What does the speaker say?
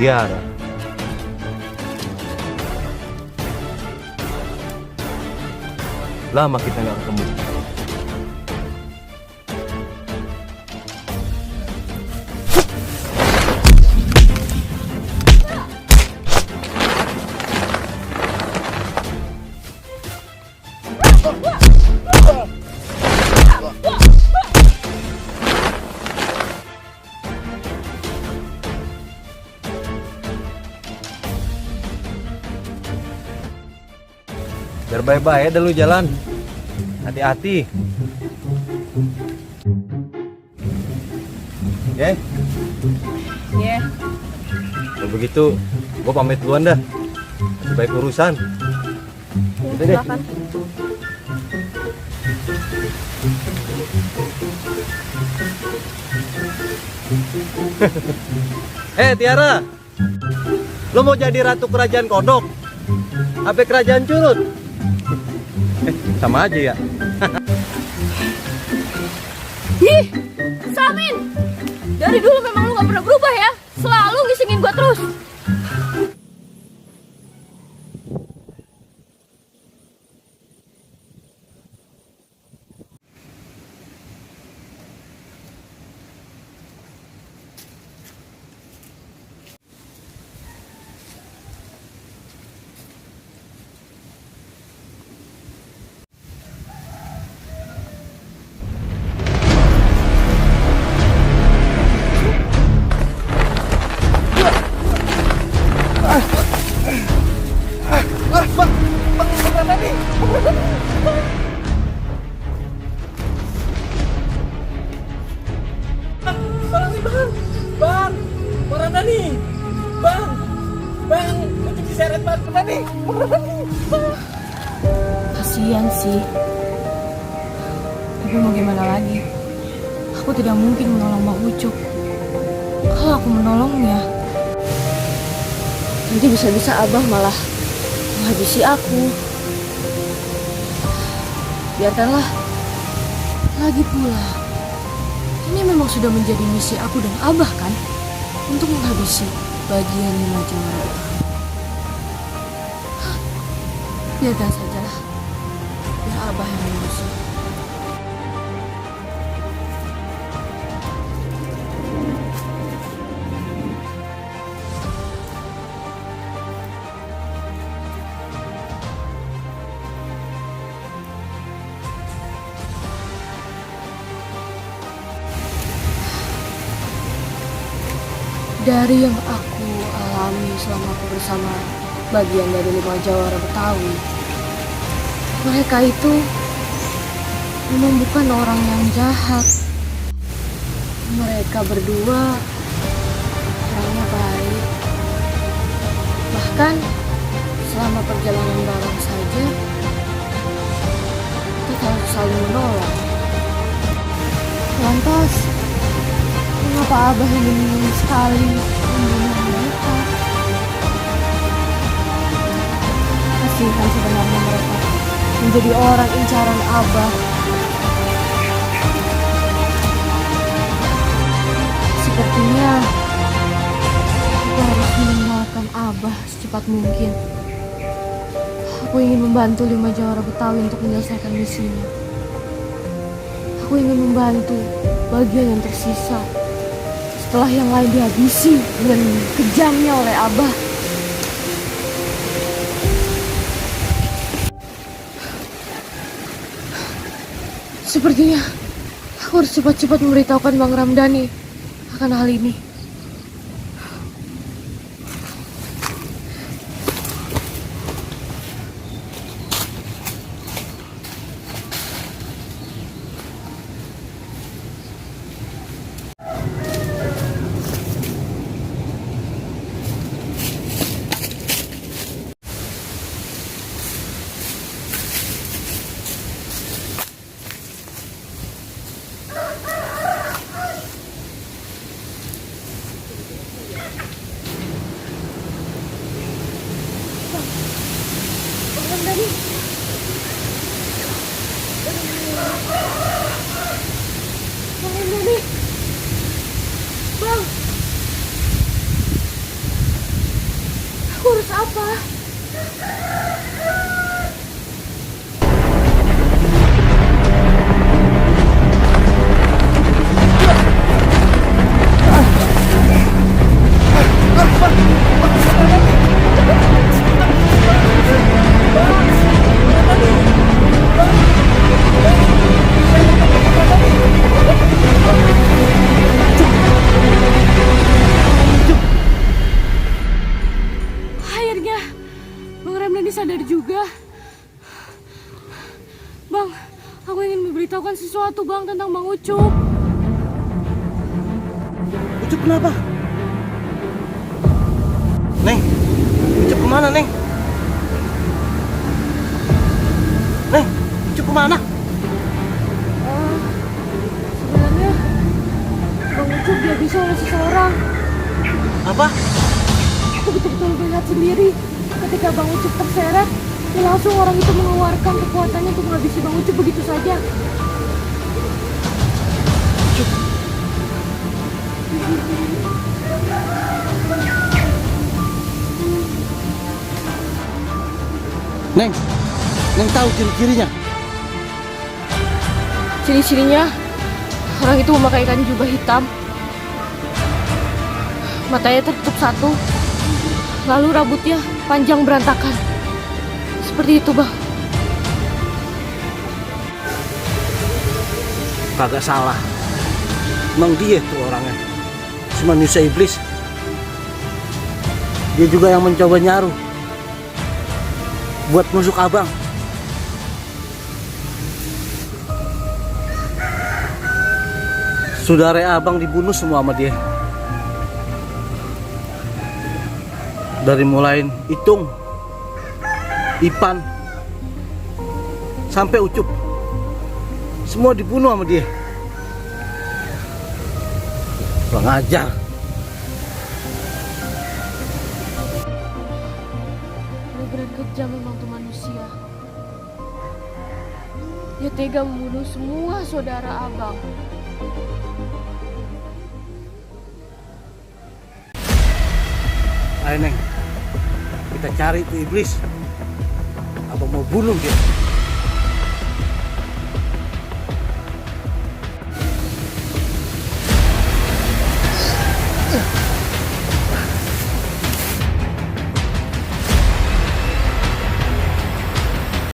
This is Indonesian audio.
Tiara. Lama kita nggak ketemu. Biar bye-bye ya dah lu jalan. Hati-hati. Ya. Iya. Kalau begitu, gua pamit duluan dah. Masih baik urusan. Udah deh. Silakan. Tiara, lo mau jadi ratu kerajaan kodok? Apa kerajaan curut? Sama aja ya. Ih, Samin! Dari dulu memang lu gak pernah berubah ya? Selalu ngisengin gua terus. Kasian sih. Tapi mau gimana lagi? Aku tidak mungkin menolong Mbak Ucup. Kalau aku menolongnya, nanti bisa-bisa Abah malah menghabisi aku. Biarkanlah. Lagi pula, ini memang sudah menjadi misi aku dan Abah kan? Untuk menghabisi bagian 5 jawara. Biarkan sajalah. Biar Abah yang mengurusi. Dari yang aku alami selama aku bersama bagian dari 5 jawara Betawi, mereka itu memang bukan orang yang jahat. Mereka berdua orangnya baik. Bahkan selama perjalanan bareng saja, kita saling menolong. Lantas, mengapa Abah ingin sekali membunuh mereka? Kasihan sebenarnya mereka menjadi orang incaran Abah. Sepertinya aku harus meninggalkan Abah secepat mungkin. Aku ingin membantu 5 jawara Betawi untuk menyelesaikan misinya. Aku ingin membantu bagian yang tersisa setelah yang lain dihabisi dengan kejamnya oleh Abah. Sepertinya aku harus cepat-cepat memberitahukan Bang Ramdhani akan hal ini. tuh Bang tentang Bang Ucup. Ucup kenapa? Neng, Ucup kemana Neng? Neng, Ucup kemana? Sebenarnya Bang Ucup dia bisa oleh seseorang. Apa? Aku betul-betul melihat sendiri ketika Bang Ucup terseret, langsung orang itu mengeluarkan kekuatannya untuk menghabisi Bang Ucup begitu saja. Neng tahu ciri-cirinya? Ciri-cirinya, orang itu memakaikan jubah hitam, matanya tertutup satu, lalu rambutnya panjang berantakan. Seperti itu, Bang. Kagak salah. Emang dia tuh orangnya. Si manusia iblis. Dia juga yang mencoba nyaruh buat nusuk abang. Saudara abang dibunuh semua sama dia. Dari mulai Itung, Ipan, sampai Ucup, semua dibunuh sama dia. Kurang ajar. Benar-benar kejam memang tuh manusia. Dia tega membunuh semua saudara abang. Ayo Neng, kita cari tuh iblis. Abang mau bunuh dia.